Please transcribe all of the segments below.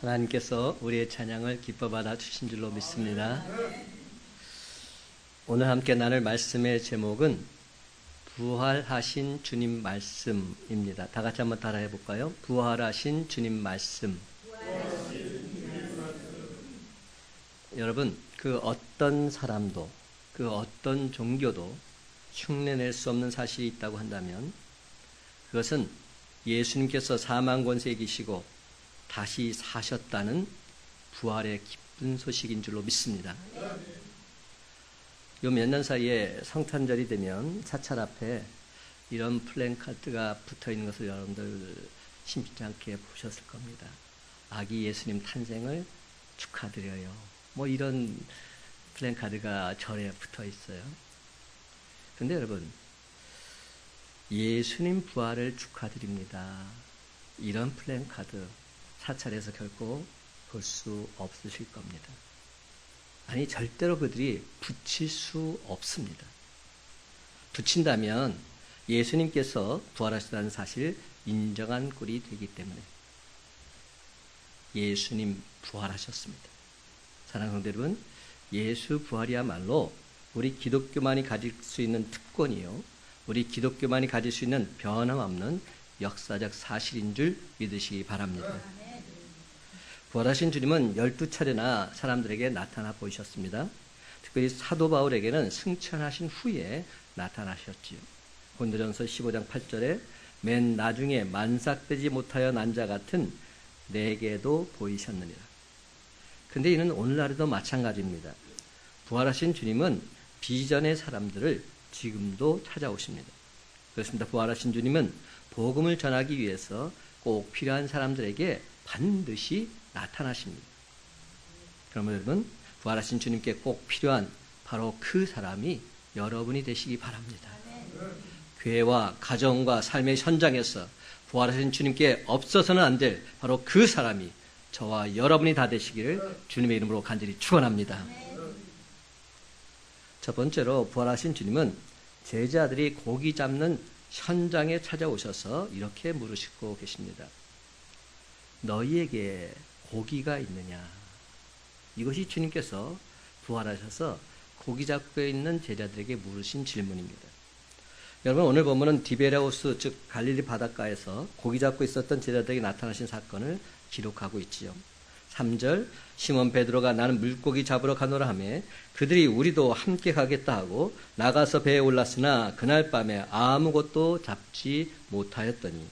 하나님께서 우리의 찬양을 기뻐 받아 주신 줄로 믿습니다. 오늘 함께 나눌 말씀의 제목은 부활하신 주님 말씀입니다. 다 같이 한번 따라해 볼까요? 부활하신 주님 말씀. 여러분, 그 어떤 사람도, 그 어떤 종교도 흉내낼 수 없는 사실이 있다고 한다면 그것은 예수님께서 사망 권세에 계시고 다시 사셨다는 부활의 기쁜 소식인 줄로 믿습니다. 요 몇 년 사이에 성탄절이 되면 사찰 앞에 이런 플랜카드가 붙어 있는 것을 여러분들 심심치 않게 보셨을 겁니다. 아기 예수님 탄생을 축하드려요. 뭐 이런 플랜카드가 절에 붙어 있어요. 그런데 여러분, 예수님 부활을 축하드립니다. 이런 플랜카드 사찰에서 결코 볼 수 없으실 겁니다. 아니, 절대로 그들이 붙일 수 없습니다. 붙인다면 예수님께서 부활하셨다는 사실 인정한 꼴이 되기 때문에. 예수님 부활하셨습니다. 사랑하는 성도 여러분, 예수 부활이야말로 우리 기독교만이 가질 수 있는 특권이요, 우리 기독교만이 가질 수 있는 변함없는 역사적 사실인 줄 믿으시기 바랍니다. 부활하신 주님은 12차례나 사람들에게 나타나 보이셨습니다. 특별히 사도 바울에게는 승천하신 후에 나타나셨지요. 고린도전서 15장 8절에 맨 나중에 만삭되지 못하여 난 자 같은 내게도 보이셨느니라. 근데 이는 오늘날에도 마찬가지입니다. 부활하신 주님은 비전의 사람들을 지금도 찾아오십니다. 그렇습니다. 부활하신 주님은 복음을 전하기 위해서 꼭 필요한 사람들에게 반드시 나타나십니다. 그러면 여러분, 부활하신 주님께 꼭 필요한 바로 그 사람이 여러분이 되시기 바랍니다. 교회와 가정과 삶의 현장에서 부활하신 주님께 없어서는 안 될 바로 그 사람이 저와 여러분이 다 되시기를 주님의 이름으로 간절히 축원합니다. 첫 번째로 부활하신 주님은 제자들이 고기 잡는 현장에 찾아오셔서 이렇게 물으시고 계십니다. 너희에게 고기가 있느냐? 이것이 주님께서 부활하셔서 고기 잡고 있는 제자들에게 물으신 질문입니다. 여러분, 오늘 본문은 디베레우스, 즉 갈릴리 바닷가에서 고기 잡고 있었던 제자들에게 나타나신 사건을 기록하고 있지요. 3절, 시몬 베드로가 나는 물고기 잡으러 가노라 하며 그들이 우리도 함께 가겠다 하고 나가서 배에 올랐으나 그날 밤에 아무것도 잡지 못하였더니.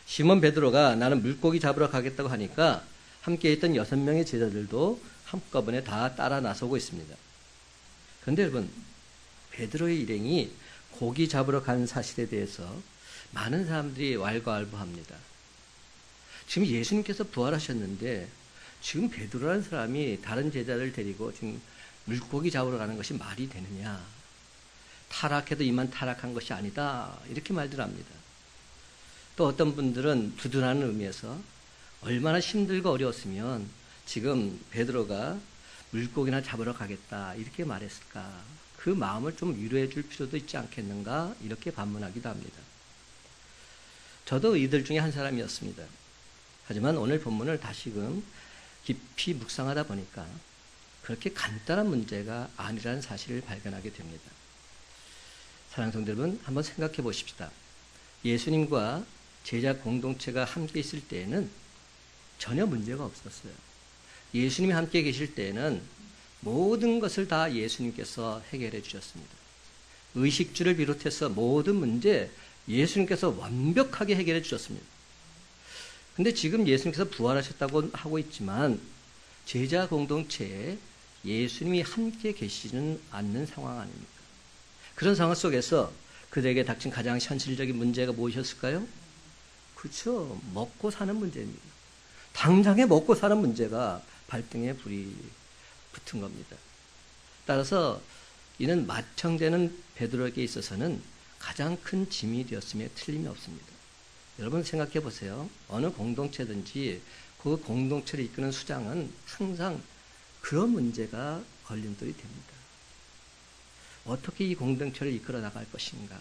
시몬 베드로가 나는 물고기 잡으러 가겠다고 하니까 함께 있던 6명의 제자들도 한꺼번에 다 따라 나서고 있습니다. 그런데 여러분, 베드로의 일행이 고기 잡으러 간 사실에 대해서 많은 사람들이 왈가왈부합니다. 지금 예수님께서 부활하셨는데 지금 베드로라는 사람이 다른 제자를 데리고 지금 물고기 잡으러 가는 것이 말이 되느냐? 타락해도 이만 타락한 것이 아니다. 이렇게 말들 합니다. 또 어떤 분들은 두둔하는 의미에서 얼마나 힘들고 어려웠으면 지금 베드로가 물고기나 잡으러 가겠다 이렇게 말했을까? 그 마음을 좀 위로해 줄 필요도 있지 않겠는가? 이렇게 반문하기도 합니다. 저도 이들 중에 한 사람이었습니다. 하지만 오늘 본문을 다시금 깊이 묵상하다 보니까 그렇게 간단한 문제가 아니라는 사실을 발견하게 됩니다. 사랑하는 성도 여러분, 한번 생각해 보십시다. 예수님과 제자 공동체가 함께 있을 때에는 전혀 문제가 없었어요. 예수님이 함께 계실 때에는 모든 것을 다 예수님께서 해결해 주셨습니다. 의식주를 비롯해서 모든 문제 예수님께서 완벽하게 해결해 주셨습니다. 근데 지금 예수님께서 부활하셨다고 하고 있지만 제자 공동체에 예수님이 함께 계시지는 않는 상황 아닙니까? 그런 상황 속에서 그들에게 닥친 가장 현실적인 문제가 무엇이었을까요? 그렇죠. 먹고 사는 문제입니다. 당장에 먹고 사는 문제가 발등에 불이 붙은 겁니다. 따라서 이는 맏형되는 베드로에게 있어서는 가장 큰 짐이 되었음에 틀림이 없습니다. 여러분 생각해 보세요. 어느 공동체든지 그 공동체를 이끄는 수장은 항상 그런 문제가 걸림돌이 됩니다. 어떻게 이 공동체를 이끌어 나갈 것인가?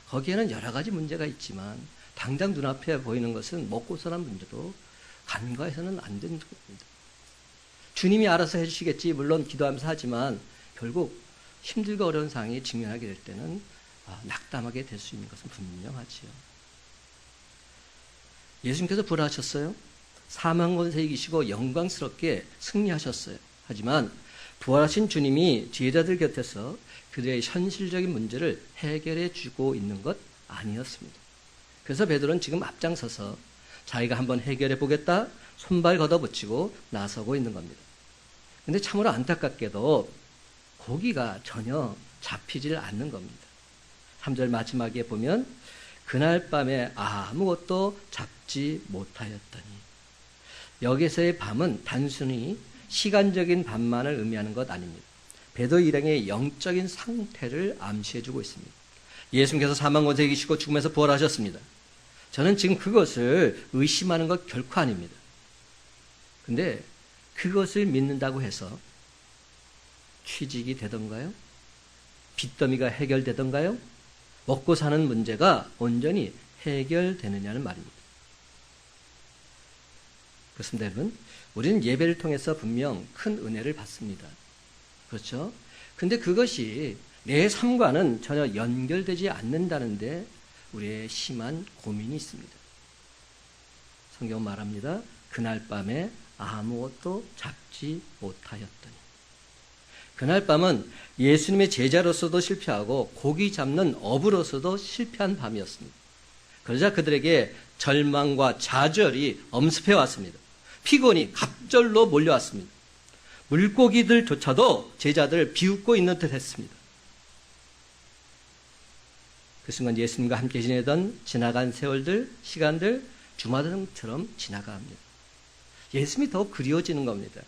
거기에는 여러 가지 문제가 있지만 당장 눈앞에 보이는 것은 먹고 사는 문제도 간과해서는 안 되는 겁니다. 주님이 알아서 해주시겠지, 물론 기도하면서 하지만 결국 힘들고 어려운 상황에 직면하게 될 때는 낙담하게 될 수 있는 것은 분명하지요. 예수님께서 부활하셨어요. 사망 권세 이기시고 영광스럽게 승리하셨어요. 하지만 부활하신 주님이 제자들 곁에서 그들의 현실적인 문제를 해결해 주고 있는 것 아니었습니다. 그래서 베드로는 지금 앞장서서 자기가 한번 해결해 보겠다, 손발 걷어붙이고 나서고 있는 겁니다. 근데 참으로 안타깝게도 고기가 전혀 잡히질 않는 겁니다. 3절 마지막에 보면 그날 밤에 아무것도 잡지 못하였더니, 여기서의 밤은 단순히 시간적인 밤만을 의미하는 것 아닙니다. 베드로 일행의 영적인 상태를 암시해주고 있습니다. 예수님께서 사망 권세 이기시고 죽음에서 부활하셨습니다. 저는 지금 그것을 의심하는 것 결코 아닙니다. 근데 그것을 믿는다고 해서 취직이 되던가요? 빚더미가 해결되던가요? 먹고 사는 문제가 온전히 해결되느냐는 말입니다. 그렇습니다, 여러분. 우리는 예배를 통해서 분명 큰 은혜를 받습니다. 그렇죠? 근데 그것이 내 삶과는 전혀 연결되지 않는다는데 우리의 심한 고민이 있습니다. 성경은 말합니다. 그날 밤에 아무것도 잡지 못하였더니. 그날 밤은 예수님의 제자로서도 실패하고 고기 잡는 어부로서도 실패한 밤이었습니다. 그러자 그들에게 절망과 좌절이 엄습해 왔습니다. 피곤이 갑절로 몰려왔습니다. 물고기들조차도 제자들을 비웃고 있는 듯 했습니다. 그 순간 예수님과 함께 지내던 지나간 세월들, 시간들 주마등처럼 지나갑니다. 예수님이 더 그리워지는 겁니다.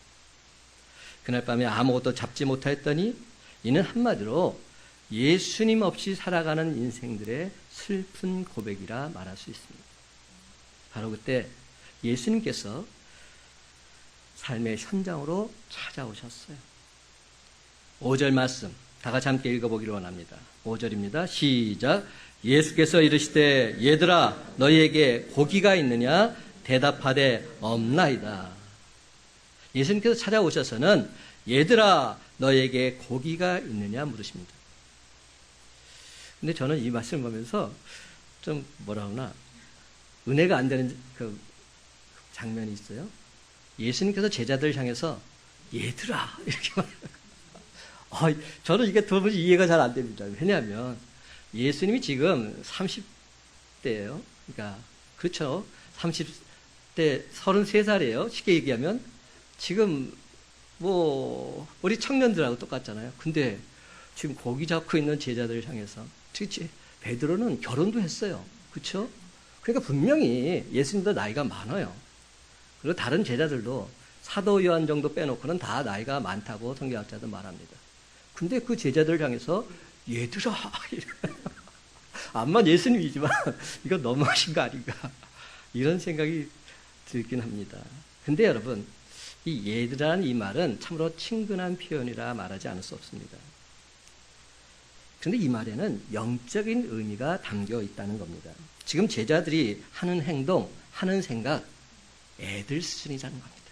그날 밤에 아무것도 잡지 못하였더니, 이는 한마디로 예수님 없이 살아가는 인생들의 슬픈 고백이라 말할 수 있습니다. 바로 그때 예수님께서 삶의 현장으로 찾아오셨어요. 5절 말씀 다 같이 함께 읽어보기를 원합니다. 5절입니다. 시작. 예수께서 이르시되 얘들아 너희에게 고기가 있느냐? 대답하되 없나이다. 예수님께서 찾아오셔서는 얘들아 너희에게 고기가 있느냐 물으십니다. 근데 저는 이 말씀을 보면서 좀 뭐라 그러나 은혜가 안 되는 그 장면이 있어요. 예수님께서 제자들 향해서 얘들아 이렇게 말해요. 저는 이게 도무지 이해가 잘 안 됩니다. 왜냐하면 예수님이 지금 30대예요. 그러니까 그렇죠. 30대 33살이에요. 쉽게 얘기하면 지금 뭐 우리 청년들하고 똑같잖아요. 근데 지금 고기 잡고 있는 제자들을 향해서 특히 베드로는 결혼도 했어요. 그렇죠? 그러니까 분명히 예수님도 나이가 많아요. 그리고 다른 제자들도 사도 요한 정도 빼놓고는 다 나이가 많다고 성경학자도 말합니다. 근데 그 제자들 향해서 얘들아 암만 예수님이지만 이거 너무하신 거 아닌가 이런 생각이 들긴 합니다. 근데 여러분 이 얘들아라는 이 말은 참으로 친근한 표현이라 말하지 않을 수 없습니다. 그런데 이 말에는 영적인 의미가 담겨 있다는 겁니다. 지금 제자들이 하는 행동, 하는 생각 애들 수준이라는 겁니다.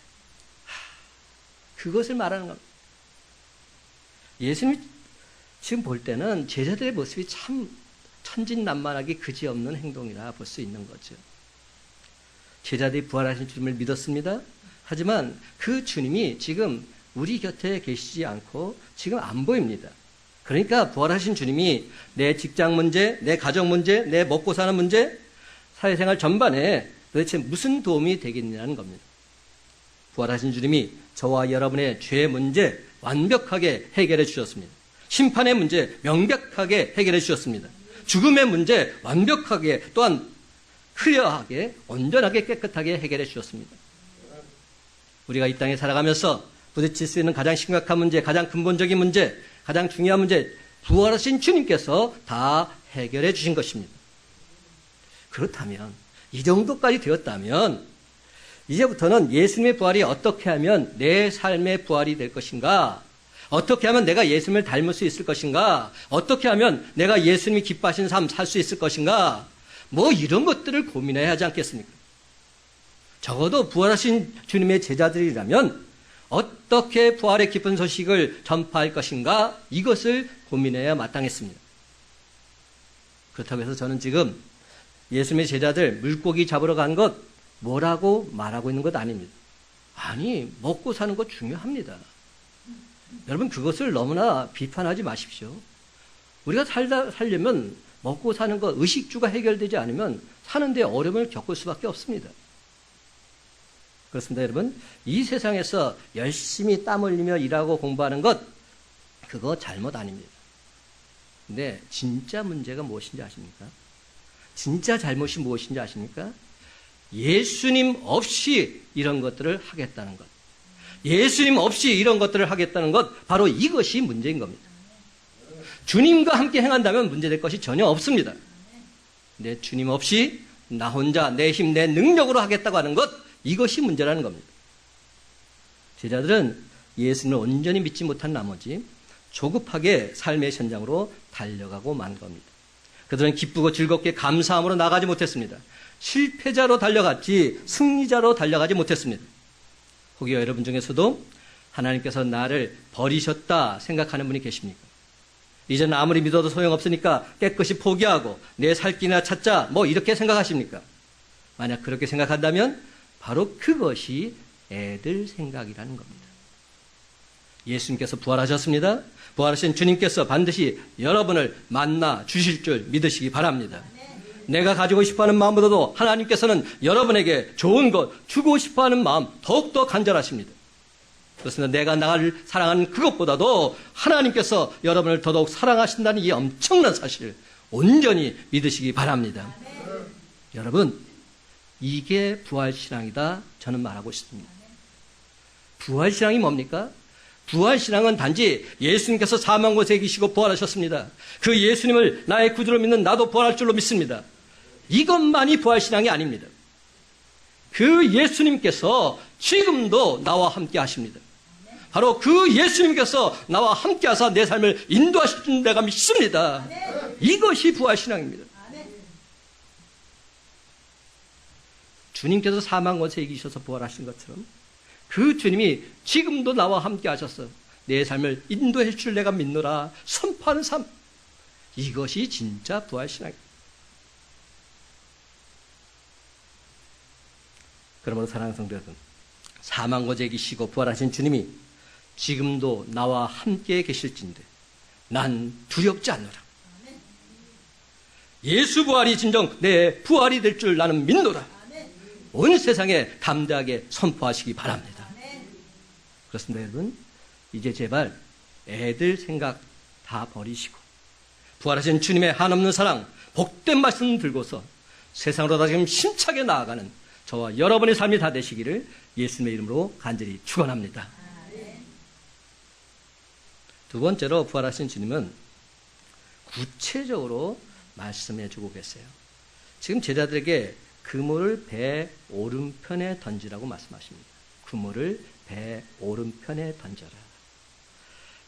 그것을 말하는 겁니다. 예수님이 지금 볼 때는 제자들의 모습이 참 천진난만하게 그지없는 행동이라 볼 수 있는 거죠. 제자들이 부활하신 주님을 믿었습니다. 하지만 그 주님이 지금 우리 곁에 계시지 않고 지금 안 보입니다. 그러니까 부활하신 주님이 내 직장 문제, 내 가정 문제, 내 먹고 사는 문제, 사회생활 전반에 도대체 무슨 도움이 되겠느냐는 겁니다. 부활하신 주님이 저와 여러분의 죄 문제 완벽하게 해결해 주셨습니다. 심판의 문제 명백하게 해결해 주셨습니다. 죽음의 문제 완벽하게 또한 클리어하게 온전하게 깨끗하게 해결해 주셨습니다. 우리가 이 땅에 살아가면서 부딪힐 수 있는 가장 심각한 문제, 가장 근본적인 문제, 가장 중요한 문제 부활하신 주님께서 다 해결해 주신 것입니다. 그렇다면 이 정도까지 되었다면 이제부터는 예수님의 부활이 어떻게 하면 내 삶의 부활이 될 것인가? 어떻게 하면 내가 예수님을 닮을 수 있을 것인가? 어떻게 하면 내가 예수님이 기뻐하시는 삶 살 수 있을 것인가? 뭐 이런 것들을 고민해야 하지 않겠습니까? 적어도 부활하신 주님의 제자들이라면 어떻게 부활의 기쁜 소식을 전파할 것인가, 이것을 고민해야 마땅했습니다. 그렇다고 해서 저는 지금 예수님의 제자들 물고기 잡으러 간 것 뭐라고 말하고 있는 것 아닙니다. 아니, 먹고 사는 것 중요합니다. 여러분, 그것을 너무나 비판하지 마십시오. 우리가 살려면 먹고 사는 것, 의식주가 해결되지 않으면 사는데 어려움을 겪을 수밖에 없습니다. 그렇습니다, 여러분. 이 세상에서 열심히 땀 흘리며 일하고 공부하는 것, 그거 잘못 아닙니다. 근데 진짜 문제가 무엇인지 아십니까? 진짜 잘못이 무엇인지 아십니까? 예수님 없이 이런 것들을 하겠다는 것. 예수님 없이 이런 것들을 하겠다는 것, 바로 이것이 문제인 겁니다. 주님과 함께 행한다면 문제될 것이 전혀 없습니다. 근데 주님 없이 나 혼자 내 힘, 내 능력으로 하겠다고 하는 것, 이것이 문제라는 겁니다. 제자들은 예수님을 온전히 믿지 못한 나머지 조급하게 삶의 현장으로 달려가고 만 겁니다. 그들은 기쁘고 즐겁게 감사함으로 나가지 못했습니다. 실패자로 달려갔지 승리자로 달려가지 못했습니다. 혹여 여러분 중에서도 하나님께서 나를 버리셨다 생각하는 분이 계십니까? 이제는 아무리 믿어도 소용없으니까 깨끗이 포기하고 내 살 길이나 찾자, 뭐 이렇게 생각하십니까? 만약 그렇게 생각한다면 바로 그것이 애들 생각이라는 겁니다. 예수님께서 부활하셨습니다. 부활하신 주님께서 반드시 여러분을 만나 주실 줄 믿으시기 바랍니다. 내가 가지고 싶어하는 마음보다도 하나님께서는 여러분에게 좋은 것 주고 싶어하는 마음 더욱더 간절하십니다. 그렇습니다. 내가 나를 사랑하는 그것보다도 하나님께서 여러분을 더더욱 사랑하신다는 이 엄청난 사실 온전히 믿으시기 바랍니다. 여러분, 이게 부활신앙이다 저는 말하고 싶습니다. 부활신앙이 뭡니까? 부활신앙은 단지 예수님께서 사망 곳에 계시고 부활하셨습니다. 그 예수님을 나의 구주로 믿는 나도 부활할 줄로 믿습니다. 이것만이 부활신앙이 아닙니다. 그 예수님께서 지금도 나와 함께 하십니다. 바로 그 예수님께서 나와 함께 하사 내 삶을 인도하실 줄 내가 믿습니다. 이것이 부활신앙입니다. 주님께서 사망 곳에 이기셔서 부활하신 것처럼 그 주님이 지금도 나와 함께 하셔서 내 삶을 인도해 줄 내가 믿노라 선포하는 삶, 이것이 진짜 부활신앙입니다. 그러므로 사랑하는 성도 여러분, 사망 곳에 계시고 부활하신 주님이 지금도 나와 함께 계실진데 난 두렵지 않노라. 예수 부활이 진정 내 부활이 될 줄 나는 믿노라. 온 세상에 담대하게 선포하시기 바랍니다. 그렇습니다, 여러분. 이제 제발 애들 생각 다 버리시고 부활하신 주님의 한없는 사랑, 복된 말씀 들고서 세상으로 다시금 힘차게 나아가는 저와 여러분의 삶이 다 되시기를 예수님의 이름으로 간절히 축원합니다. 두 번째로 부활하신 주님은 구체적으로 말씀해 주고 계세요. 지금 제자들에게 그물을 배 오른편에 던지라고 말씀하십니다. 그물을 배 오른편에 던져라.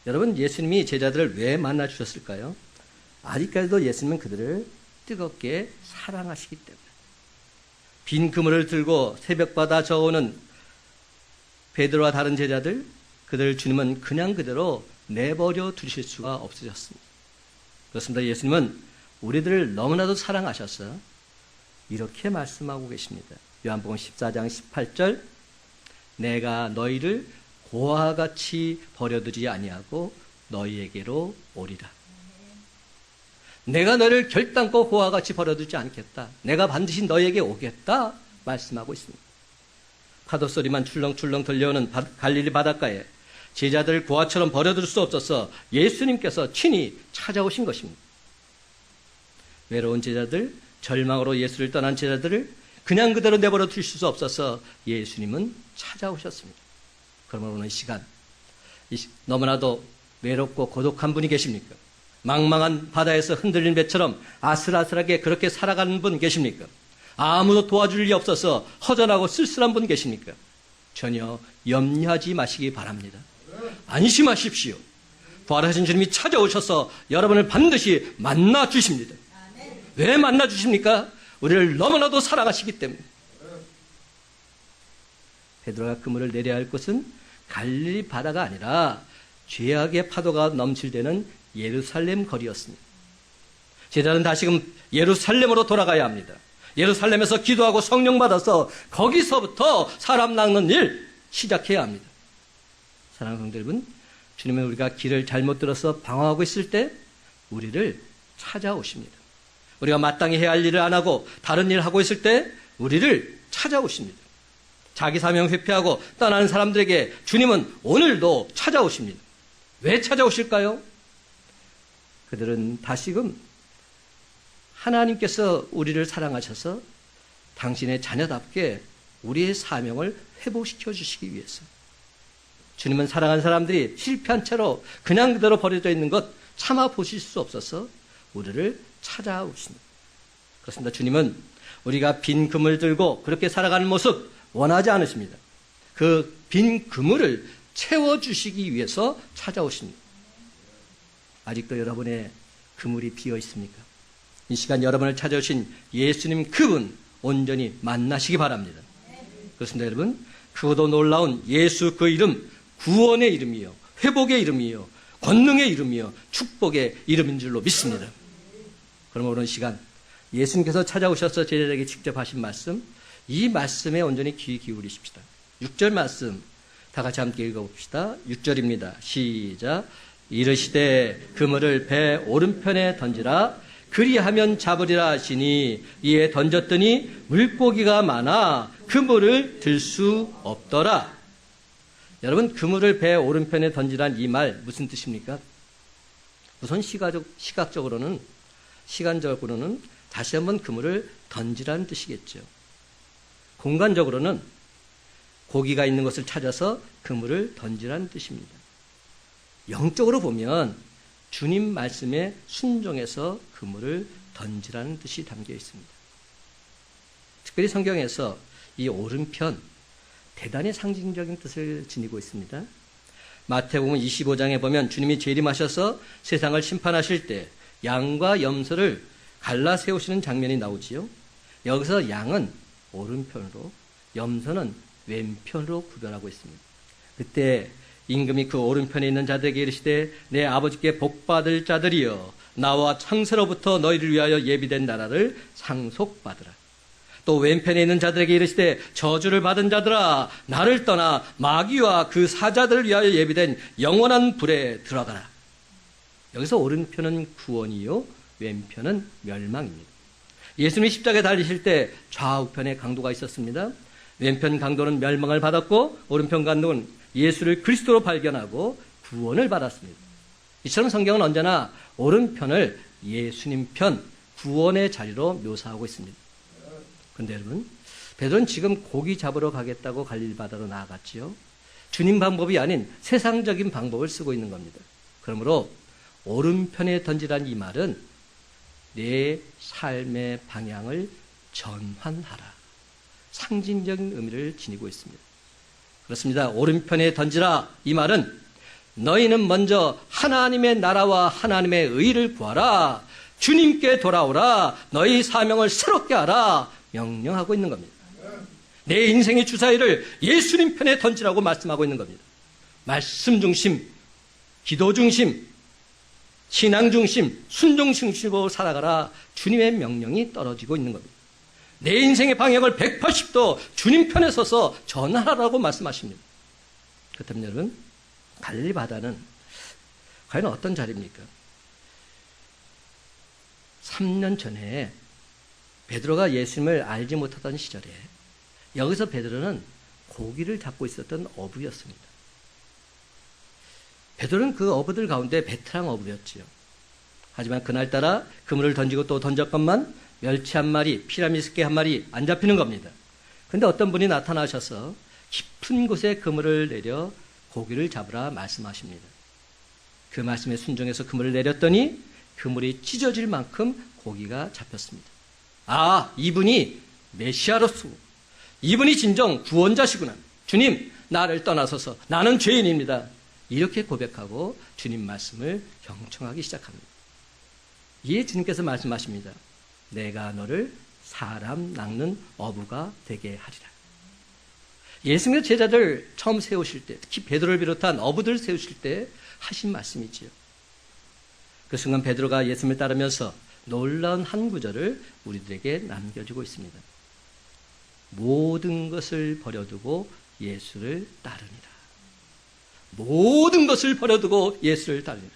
여러분, 예수님이 제자들을 왜 만나 주셨을까요? 아직까지도 예수님은 그들을 뜨겁게 사랑하시기 때문에. 빈 그물을 들고 새벽바다 저어오는 베드로와 다른 제자들, 그들 주님은 그냥 그대로 내버려 두실 수가 없으셨습니다. 그렇습니다. 예수님은 우리들을 너무나도 사랑하셔서 이렇게 말씀하고 계십니다. 요한복음 14장 18절, 내가 너희를 고와 같이 버려두지 아니하고 너희에게로 오리라. 내가 너를 결단코 고와 같이 버려두지 않겠다. 내가 반드시 너희에게 오겠다 말씀하고 있습니다. 파도 소리만 출렁출렁 들려오는 갈릴리 바닷가에 제자들 고아처럼 버려둘 수 없어서 예수님께서 친히 찾아오신 것입니다. 외로운 제자들, 절망으로 예수를 떠난 제자들을 그냥 그대로 내버려 두실 수 없어서 예수님은 찾아오셨습니다. 그러면 오늘 시간, 너무나도 외롭고 고독한 분이 계십니까? 망망한 바다에서 흔들린 배처럼 아슬아슬하게 그렇게 살아가는 분 계십니까? 아무도 도와줄 리 없어서 허전하고 쓸쓸한 분 계십니까? 전혀 염려하지 마시기 바랍니다. 안심하십시오. 부활하신 주님이 찾아오셔서 여러분을 반드시 만나 주십니다. 왜 만나 주십니까? 우리를 너무나도 사랑하시기 때문에. 베드로가 그물을 내려야 할 곳은 갈릴리 바다가 아니라 죄악의 파도가 넘칠 때는 예루살렘 거리였습니다. 제자는 다시금 예루살렘으로 돌아가야 합니다. 예루살렘에서 기도하고 성령 받아서 거기서부터 사람 낚는 일 시작해야 합니다. 사랑하는 성도 여러분, 주님은 우리가 길을 잘못 들어서 방황하고 있을 때 우리를 찾아오십니다. 우리가 마땅히 해야 할 일을 안 하고 다른 일을 하고 있을 때 우리를 찾아오십니다. 자기 사명 회피하고 떠나는 사람들에게 주님은 오늘도 찾아오십니다. 왜 찾아오실까요? 그들은 다시금 하나님께서 우리를 사랑하셔서 당신의 자녀답게 우리의 사명을 회복시켜 주시기 위해서. 주님은 사랑하는 사람들이 실패한 채로 그냥 그대로 버려져 있는 것 참아 보실 수 없어서 우리를 찾아오십니다. 그렇습니다. 주님은 우리가 빈 그물 들고 그렇게 살아가는 모습 원하지 않으십니다. 그 빈 그물을 채워주시기 위해서 찾아오십니다. 아직도 여러분의 그물이 비어 있습니까? 이 시간 여러분을 찾아오신 예수님 그분 온전히 만나시기 바랍니다. 그렇습니다, 여러분. 그것도 놀라운 예수 그 이름, 구원의 이름이요, 회복의 이름이요, 권능의 이름이요, 축복의 이름인 줄로 믿습니다. 그럼 오늘 시간 예수님께서 찾아오셔서 제자들에게 직접 하신 말씀, 이 말씀에 온전히 귀 기울이십시다. 6절 말씀 다 같이 함께 읽어봅시다. 6절입니다. 시작. 이르시되 그물을 배 오른편에 던지라. 그리하면 잡으리라 하시니 이에 던졌더니 물고기가 많아 그물을 들 수 없더라. 여러분, 그물을 배 오른편에 던지란 이 말 무슨 뜻입니까? 우선 시각적으로는 다시 한번 그물을 던지라는 뜻이겠죠. 공간적으로는 고기가 있는 곳을 찾아서 그물을 던지라는 뜻입니다. 영적으로 보면 주님 말씀에 순종해서 그물을 던지라는 뜻이 담겨 있습니다. 특별히 성경에서 이 오른편 대단히 상징적인 뜻을 지니고 있습니다. 마태복음 25장에 보면 주님이 재림하셔서 세상을 심판하실 때 양과 염소를 갈라 세우시는 장면이 나오지요. 여기서 양은 오른편으로, 염소는 왼편으로 구별하고 있습니다. 그때 임금이 그 오른편에 있는 자들에게 이르시되 내 아버지께 복받을 자들이여 나와 창세로부터 너희를 위하여 예비된 나라를 상속받으라. 또 왼편에 있는 자들에게 이르시되 저주를 받은 자들아 나를 떠나 마귀와 그 사자들을 위하여 예비된 영원한 불에 들어가라. 여기서 오른편은 구원이요 왼편은 멸망입니다. 예수님이 십자가에 달리실 때 좌우편에 강도가 있었습니다. 왼편 강도는 멸망을 받았고 오른편 강도는 예수를 그리스도로 발견하고 구원을 받았습니다. 이처럼 성경은 언제나 오른편을 예수님 편, 구원의 자리로 묘사하고 있습니다. 그런데 여러분, 베드로는 지금 고기 잡으러 가겠다고 갈릴리 바다로 나아갔지요. 주님 방법이 아닌 세상적인 방법을 쓰고 있는 겁니다. 그러므로 오른편에 던지란 이 말은 내 삶의 방향을 전환하라. 상징적인 의미를 지니고 있습니다. 그렇습니다. 오른편에 던지라 이 말은 너희는 먼저 하나님의 나라와 하나님의 의를 구하라. 주님께 돌아오라. 너희 사명을 새롭게 하라. 명령하고 있는 겁니다. 내 인생의 주사위를 예수님 편에 던지라고 말씀하고 있는 겁니다. 말씀 중심, 기도 중심, 신앙 중심, 순종 중심으로 살아가라. 주님의 명령이 떨어지고 있는 겁니다. 내 인생의 방향을 180도 주님 편에 서서 전하라고 말씀하십니다. 그렇다면 여러분, 갈릴리 바다는 과연 어떤 자리입니까? 3년 전에 베드로가 예수님을 알지 못하던 시절에 여기서 베드로는 고기를 잡고 있었던 어부였습니다. 베드로는 그 어부들 가운데 베테랑 어부였지요. 하지만 그날따라 그물을 던지고 또 던졌건만 멸치 한 마리, 피라미스케 한 마리 안 잡히는 겁니다. 그런데 어떤 분이 나타나셔서 깊은 곳에 그물을 내려 고기를 잡으라 말씀하십니다. 그 말씀에 순종해서 그물을 내렸더니 그물이 찢어질 만큼 고기가 잡혔습니다. 아, 이분이 메시아로서 이분이 진정 구원자시구나. 주님, 나를 떠나소서. 나는 죄인입니다. 이렇게 고백하고 주님 말씀을 경청하기 시작합니다. 이에 주님께서 말씀하십니다. 내가 너를 사람 낚는 어부가 되게 하리라. 예수님의 제자들 처음 세우실 때, 특히 베드로를 비롯한 어부들을 세우실 때 하신 말씀이지요. 그 순간 베드로가 예수님을 따르면서 놀라운 한 구절을 우리들에게 남겨주고 있습니다. 모든 것을 버려두고 예수를 따르니라. 모든 것을 버려두고 예수를 따르니라.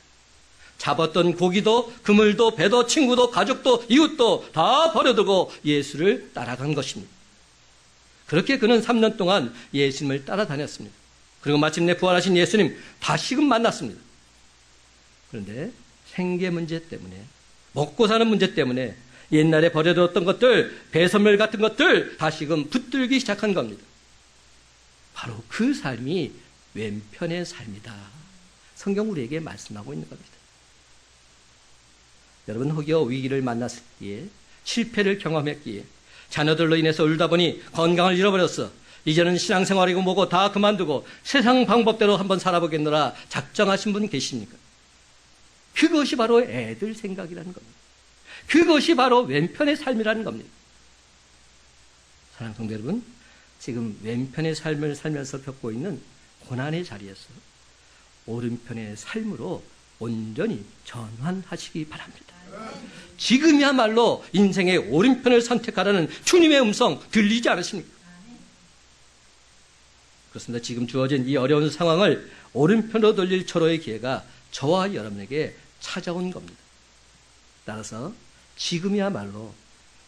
잡았던 고기도 그물도 배도 친구도 가족도 이웃도 다 버려두고 예수를 따라간 것입니다. 그렇게 그는 3년 동안 예수님을 따라다녔습니다. 그리고 마침내 부활하신 예수님 다시금 만났습니다. 그런데 생계 문제 때문에, 먹고 사는 문제 때문에 옛날에 버려두었던 것들, 배선물 같은 것들 다시금 붙들기 시작한 겁니다. 바로 그 삶이 왼편의 삶이다. 성경 우리에게 말씀하고 있는 겁니다. 여러분, 혹여 위기를 만났기에, 실패를 경험했기에, 자녀들로 인해서 울다 보니 건강을 잃어버렸어. 이제는 신앙생활이고 뭐고 다 그만두고 세상 방법대로 한번 살아보겠노라 작정하신 분 계십니까? 그것이 바로 애들 생각이라는 겁니다. 그것이 바로 왼편의 삶이라는 겁니다. 사랑하는 성도 여러분, 지금 왼편의 삶을 살면서 겪고 있는 고난의 자리에서 오른편의 삶으로 온전히 전환하시기 바랍니다. 지금이야말로 인생의 오른편을 선택하라는 주님의 음성 들리지 않으십니까? 그렇습니다. 지금 주어진 이 어려운 상황을 오른편으로 돌릴 절호의 기회가 저와 여러분에게 찾아온 겁니다. 따라서 지금이야말로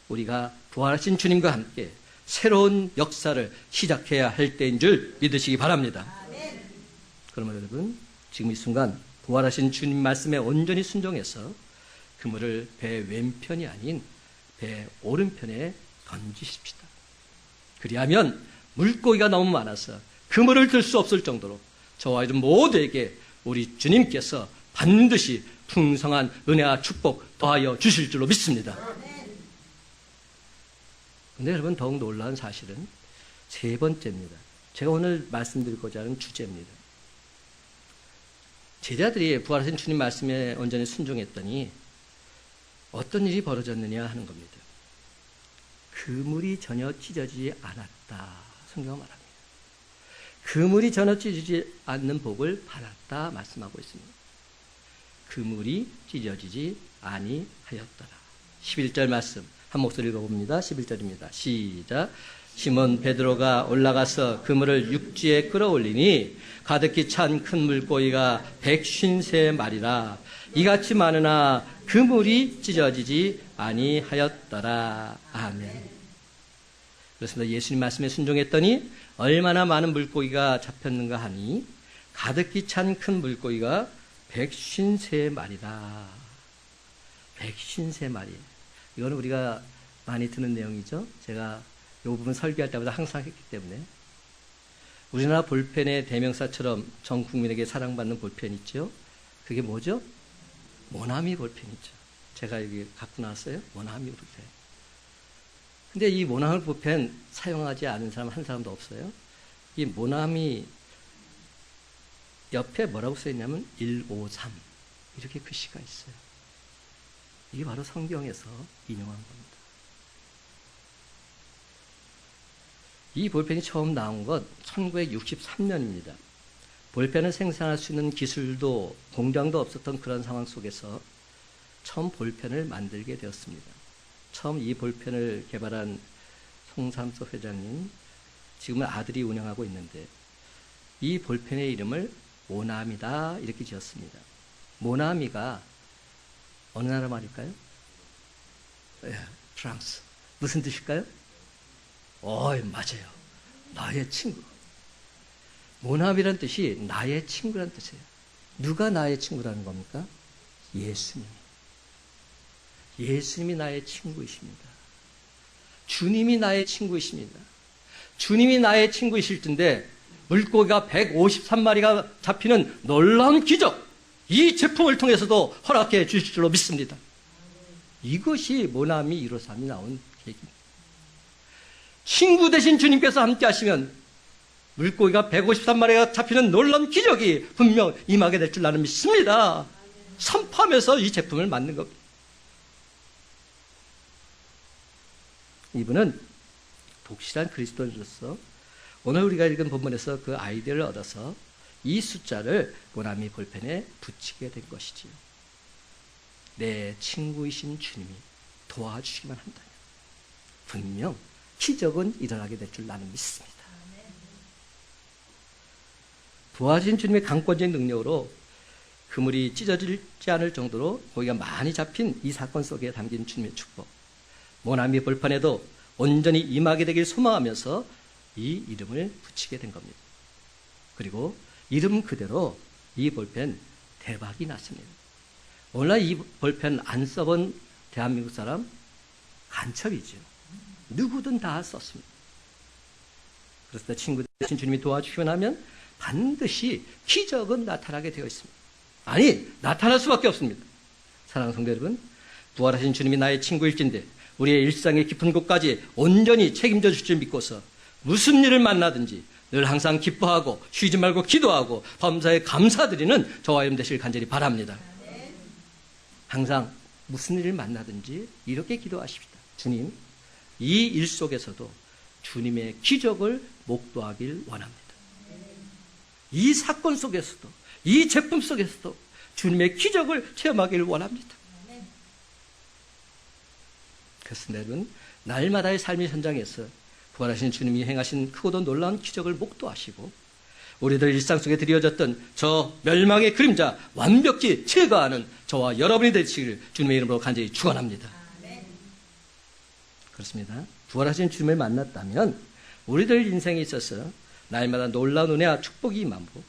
우리가 부활하신 주님과 함께 새로운 역사를 시작해야 할 때인 줄 믿으시기 바랍니다. 그러면 여러분, 지금 이 순간 부활하신 주님 말씀에 온전히 순종해서 그물을 배 왼편이 아닌 배 오른편에 던지십시다. 그리하면 물고기가 너무 많아서 그물을 들 수 없을 정도로 저와 여러분 모두에게 우리 주님께서 반드시 풍성한 은혜와 축복 더하여 주실 줄로 믿습니다. 그런데 여러분, 더욱 놀라운 사실은 세 번째입니다. 제가 오늘 말씀드리고자 하는 주제입니다. 제자들이 부활하신 주님 말씀에 온전히 순종했더니 어떤 일이 벌어졌느냐 하는 겁니다. 그물이 전혀 찢어지지 않았다. 성경은 말합니다. 그물이 전혀 찢어지지 않는 복을 받았다 말씀하고 있습니다. 그물이 찢어지지 아니하였더라. 11절 말씀 한 목소리 읽어봅니다. 11절입니다. 시작. 시몬 베드로가 올라가서 그물을 육지에 끌어올리니 가득히 찬 큰 물고기가 153마리라. 이같이 많으나 그물이 찢어지지 아니하였더라. 아멘. 그렇습니다. 예수님 말씀에 순종했더니 얼마나 많은 물고기가 잡혔는가 하니 가득히 찬 큰 물고기가 153마리라. 153마리. 이거는 우리가 많이 듣는 내용이죠. 제가 이 부분 설교할 때마다 항상 했기 때문에. 우리나라 볼펜의 대명사처럼 전 국민에게 사랑받는 볼펜 있죠. 그게 뭐죠? 모나미 볼펜이죠. 제가 여기 갖고 나왔어요. 모나미 볼펜. 근데 이 모나미 볼펜 사용하지 않은 사람 한 사람도 없어요. 이 모나미 옆에 뭐라고 써있냐면 153 이렇게 글씨가 있어요. 이게 바로 성경에서 인용한 겁니다. 이 볼펜이 처음 나온 건 1963년입니다. 볼펜을 생산할 수 있는 기술도 공장도 없었던 그런 상황 속에서 처음 볼펜을 만들게 되었습니다. 처음 이 볼펜을 개발한 송삼소 회장님, 지금은 아들이 운영하고 있는데 이 볼펜의 이름을 모나미다 이렇게 지었습니다. 모나미가 어느 나라 말일까요? 프랑스. 무슨 뜻일까요? 맞아요. 나의 친구. 모나미란 뜻이 나의 친구란 뜻이에요. 누가 나의 친구라는 겁니까? 예수님. 예수님이 나의 친구이십니다. 주님이 나의 친구이십니다. 주님이 나의 친구이실 텐데 물고기가 153마리가 잡히는 놀라운 기적, 이 제품을 통해서도 허락해 주실 줄로 믿습니다. 이것이 모나미 153이 나온 계기입니다. 친구 되신 주님께서 함께 하시면 물고기가 153마리가 잡히는 놀라운 기적이 분명 임하게 될 줄 나는 믿습니다. 선포하면서 이 제품을 만든 겁니다. 이분은 독실한 그리스도인으로서 오늘 우리가 읽은 본문에서 그 아이디어를 얻어서 이 숫자를 모나미 볼펜에 붙이게 된 것이지요. 내 친구이신 주님이 도와주시기만 한다면 분명 기적은 일어나게 될 줄 나는 믿습니다. 부활하신 주님의 강권적인 능력으로 그물이 찢어지지 않을 정도로 고기가 많이 잡힌 이 사건 속에 담긴 주님의 축복, 모나미 볼펜에도 온전히 임하게 되길 소망하면서 이 이름을 붙이게 된 겁니다. 그리고 이름 그대로 이 볼펜 대박이 났습니다. 오늘날 이 볼펜 안 써본 대한민국 사람 간첩이죠. 누구든 다 썼습니다. 그래서 친구들 대신 주님이 도와주시면 하면 반드시 기적은 나타나게 되어 있습니다. 아니, 나타날 수밖에 없습니다. 사랑하는 성도 여러분, 부활하신 주님이 나의 친구일진데 우리의 일상의 깊은 곳까지 온전히 책임져 주실 줄 믿고서 무슨 일을 만나든지 늘 항상 기뻐하고 쉬지 말고 기도하고 범사에 감사드리는 저와 여러분 되시길 간절히 바랍니다. 항상 무슨 일을 만나든지 이렇게 기도하십시다. 주님, 이 일 속에서도 주님의 기적을 목도하길 원합니다. 이 사건 속에서도, 이 제품 속에서도 주님의 기적을 체험하기를 원합니다. 그래서 여러분, 날마다의 삶의 현장에서 부활하신 주님이 행하신 크고도 놀라운 기적을 목도하시고 우리들 일상 속에 드려졌던 저 멸망의 그림자 완벽히 제거하는 저와 여러분이 되시기를 주님의 이름으로 간절히 축원합니다. 그렇습니다. 부활하신 주님을 만났다면 우리들 인생에 있어서 날마다 놀라운 은혜와 축복이 임하고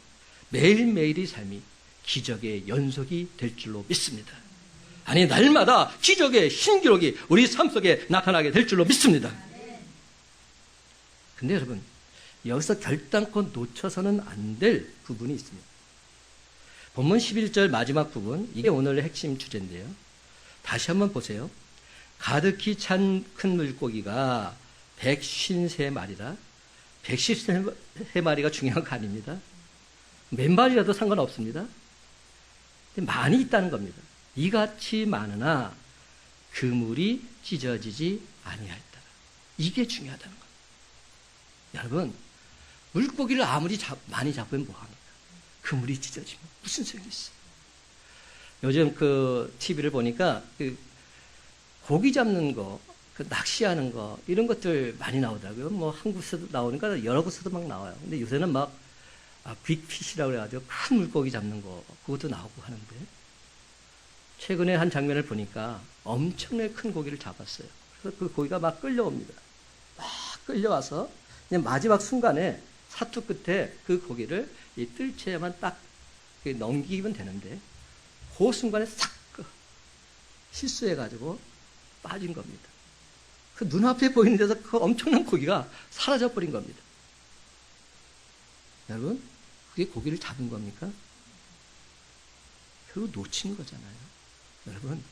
매일매일의 삶이 기적의 연속이 될 줄로 믿습니다. 아니, 날마다 기적의 신기록이 우리 삶 속에 나타나게 될 줄로 믿습니다. 근데 여러분, 여기서 결단코 놓쳐서는 안 될 부분이 있습니다. 본문 11절 마지막 부분, 이게 오늘의 핵심 주제인데요. 다시 한번 보세요. 가득히 찬 큰 물고기가 153마리라 153마리가 중요한 거 아닙니다. 몇 마리라도 상관없습니다. 많이 있다는 겁니다. 이같이 많으나 그물이 찢어지지 아니하였다. 이게 중요하다는 겁니다. 여러분, 물고기를 아무리 많이 잡으면 뭐합니까? 그물이 찢어지면 무슨 소용이 있어요? 요즘 그 TV를 보니까 그 고기 잡는 거, 그 낚시하는 거, 이런 것들 많이 나오더라고요. 뭐 한국에서도 나오니까 여러 곳에서도 막 나와요. 근데 요새는 막 빅피시라고 그래가지고 큰 물고기 잡는 거, 그것도 나오고 하는데, 최근에 한 장면을 보니까 엄청나게 큰 고기를 잡았어요. 그래서 그 고기가 막 끌려옵니다. 막 끌려와서 그냥 마지막 순간에 사투 끝에 그 고기를 이 뜰채에만 딱 넘기면 되는데, 그 순간에 싹 실수해가지고 빠진 겁니다. 그 눈앞에 보이는 데서 그 엄청난 고기가 사라져버린 겁니다. 여러분, 그게 고기를 잡은 겁니까? 결국 놓친 거잖아요. 여러분,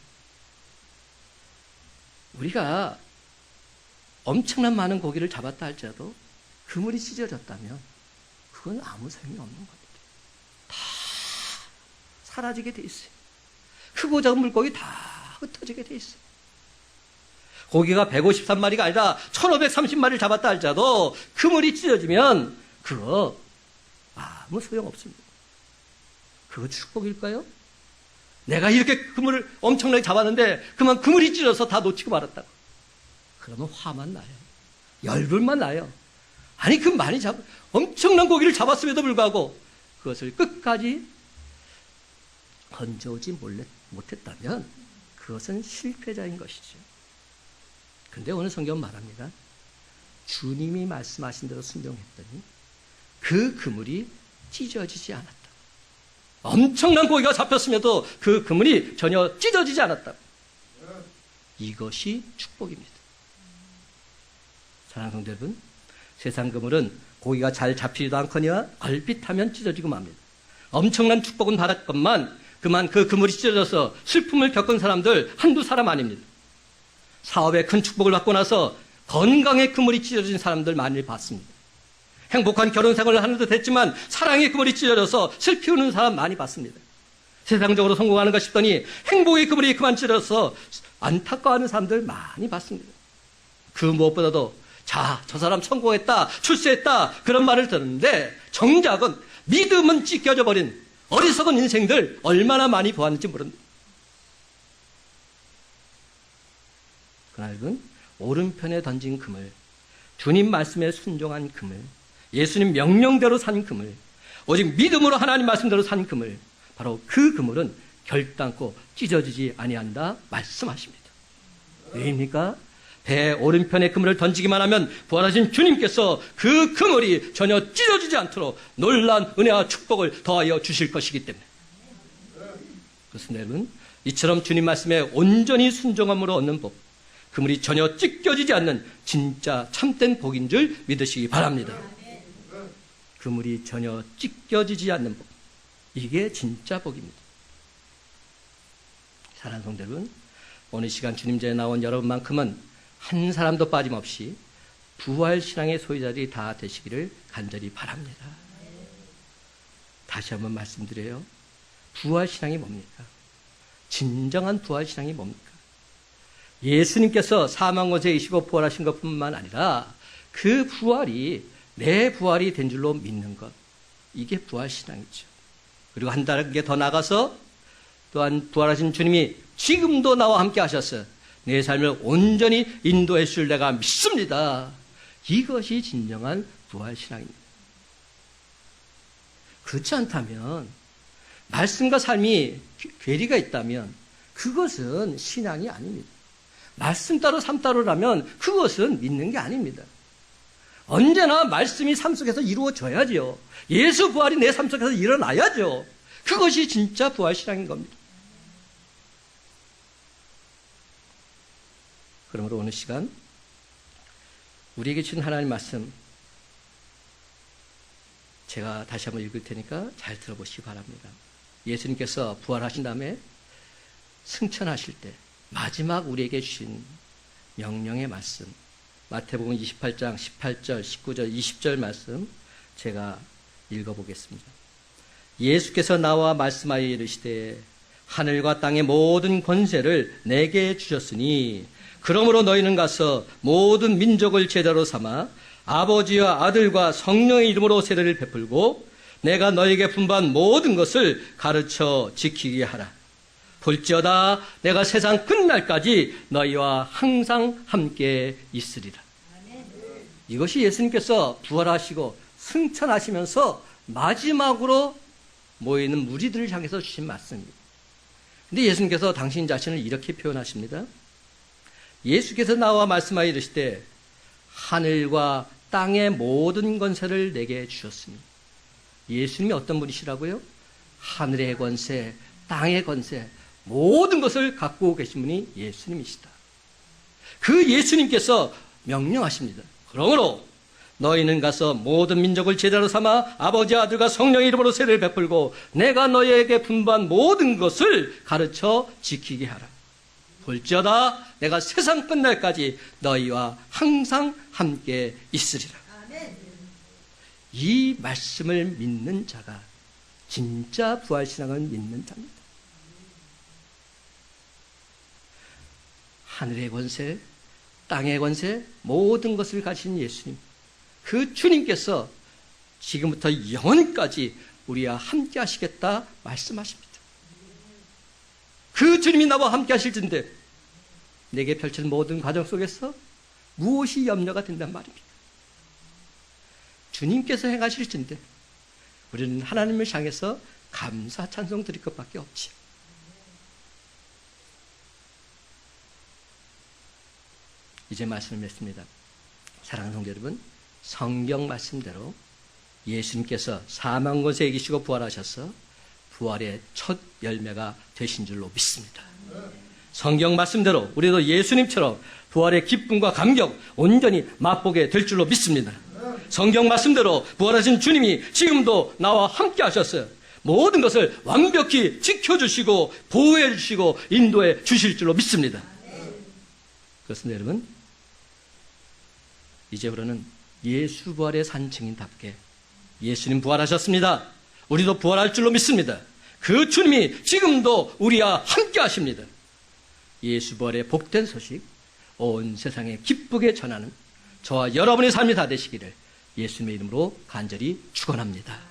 우리가 엄청난 많은 고기를 잡았다 할지라도 그물이 찢어졌다면 그건 아무 소용이 없는 겁니다. 다 사라지게 돼 있어요. 크고 작은 물고기 다 흩어지게 돼 있어요. 고기가 153마리가 아니라 1530마리를 잡았다 할지라도 그물이 찢어지면 그거 아무 소용없습니다. 그거 축복일까요? 내가 이렇게 그물을 엄청나게 잡았는데 그만 그물이 찢어서 다 놓치고 말았다고. 그러면 화만 나요. 열불만 나요. 아니, 그 많이 엄청난 고기를 잡았음에도 불구하고 그것을 끝까지 건져오지 못했다면 그것은 실패자인 것이죠. 근데 오늘 성경은 말합니다. 주님이 말씀하신 대로 순종했더니 그 그물이 찢어지지 않았다. 엄청난 고기가 잡혔음에도 그 그물이 전혀 찢어지지 않았다. 이것이 축복입니다. 사랑하는 성도 여러분, 세상 그물은 고기가 잘 잡히지도 않거니와 얼핏하면 찢어지고 맙니다. 엄청난 축복은 받았건만 그만 그 그물이 찢어져서 슬픔을 겪은 사람들 한두 사람 아닙니다. 사업에 큰 축복을 받고 나서 건강의 그물이 찢어진 사람들 많이 봤습니다. 행복한 결혼 생활을 하는 듯 했지만 사랑의 그물이 찢어져서 슬피 우는 사람 많이 봤습니다. 세상적으로 성공하는가 싶더니 행복의 그물이 그만 찢어져서 안타까워하는 사람들 많이 봤습니다. 그 무엇보다도 자, 저 사람 성공했다, 출세했다, 그런 말을 듣는데 정작은 믿음은 찢겨져 버린 어리석은 인생들 얼마나 많이 보았는지 모릅니다. 그날은 오른편에 던진 그물, 주님 말씀에 순종한 그물, 예수님 명령대로 산 그물, 오직 믿음으로 하나님 말씀대로 산 그물, 바로 그 그물은 결단코 찢어지지 아니한다 말씀하십니다. 왜입니까? 배 오른편에 그물을 던지기만 하면 부활하신 주님께서 그 그물이 전혀 찢어지지 않도록 놀라운 은혜와 축복을 더하여 주실 것이기 때문에. 그렇습니다, 여러분. 이처럼 주님 말씀에 온전히 순종함으로 얻는 복, 그물이 전혀 찢겨지지 않는 진짜 참된 복인 줄 믿으시기 바랍니다. 그물이 전혀 찢겨지지 않는 복, 이게 진짜 복입니다. 사랑하는 성도 여러분, 오늘 시간 주님제에 나온 여러분만큼은 한 사람도 빠짐없이 부활신앙의 소유자들이 다 되시기를 간절히 바랍니다. 다시 한번 말씀드려요. 부활신앙이 뭡니까? 진정한 부활신앙이 뭡니까? 예수님께서 사망권세에 이시고 부활하신 것뿐만 아니라 그 부활이 내 부활이 된 줄로 믿는 것, 이게 부활신앙이죠. 그리고 한 단계 더 나가서 또한 부활하신 주님이 지금도 나와 함께 하셨어요. 내 삶을 온전히 인도해 줄 내가 믿습니다. 이것이 진정한 부활신앙입니다. 그렇지 않다면, 말씀과 삶이 괴리가 있다면 그것은 신앙이 아닙니다. 말씀 따로 삶 따로라면 그것은 믿는 게 아닙니다. 언제나 말씀이 삶 속에서 이루어져야죠. 예수 부활이 내 삶 속에서 일어나야죠. 그것이 진짜 부활신앙인 겁니다. 그러므로 오늘 시간 우리에게 주신 하나님 말씀 제가 다시 한번 읽을 테니까 잘 들어보시기 바랍니다. 예수님께서 부활하신 다음에 승천하실 때 마지막 우리에게 주신 명령의 말씀, 마태복음 28장 18절, 19절, 20절 말씀 제가 읽어보겠습니다. 예수께서 나와 말씀하여 이르시되 하늘과 땅의 모든 권세를 내게 주셨으니 그러므로 너희는 가서 모든 민족을 제자로 삼아 아버지와 아들과 성령의 이름으로 세례를 베풀고 내가 너희에게 분부한 모든 것을 가르쳐 지키게 하라. 볼지어다 내가 세상 끝날까지 너희와 항상 함께 있으리라. 이것이 예수님께서 부활하시고 승천하시면서 마지막으로 모이는 무리들을 향해서 주신 말씀입니다. 근데 예수님께서 당신 자신을 이렇게 표현하십니다. 예수께서 나와 말씀하여 이르시되 하늘과 땅의 모든 권세를 내게 주셨으니, 예수님이 어떤 분이시라고요? 하늘의 권세, 땅의 권세, 모든 것을 갖고 계신 분이 예수님이시다. 그 예수님께서 명령하십니다. 그러므로 너희는 가서 모든 민족을 제자로 삼아 아버지 아들과 성령의 이름으로 세례를 베풀고 내가 너희에게 분부한 모든 것을 가르쳐 지키게 하라. 볼지어다 내가 세상 끝날까지 너희와 항상 함께 있으리라. 이 말씀을 믿는 자가 진짜 부활신앙을 믿는 자입니다. 하늘의 권세, 땅의 권세, 모든 것을 가진 예수님, 그 주님께서 지금부터 영원까지 우리와 함께 하시겠다 말씀하십니다. 그 주님이 나와 함께 하실 텐데 내게 펼친 모든 과정 속에서 무엇이 염려가 된단 말입니까? 주님께서 행하실 텐데 우리는 하나님을 향해서 감사 찬송 드릴 것밖에 없지. 이제 말씀을 맺습니다. 사랑하는 성도 여러분, 성경 말씀대로 예수님께서 사망 권세에 이기시고 부활하셔서 부활의 첫 열매가 되신 줄로 믿습니다. 성경 말씀대로 우리도 예수님처럼 부활의 기쁨과 감격 온전히 맛보게 될 줄로 믿습니다. 성경 말씀대로 부활하신 주님이 지금도 나와 함께 하셨어요. 모든 것을 완벽히 지켜주시고 보호해 주시고 인도해 주실 줄로 믿습니다. 그렇습니다, 여러분. 이제부터는 예수 부활의 산증인답게 예수님 부활하셨습니다. 우리도 부활할 줄로 믿습니다. 그 주님이 지금도 우리와 함께 하십니다. 예수 부활의 복된 소식 온 세상에 기쁘게 전하는 저와 여러분의 삶이 다 되시기를 예수님의 이름으로 간절히 축원합니다.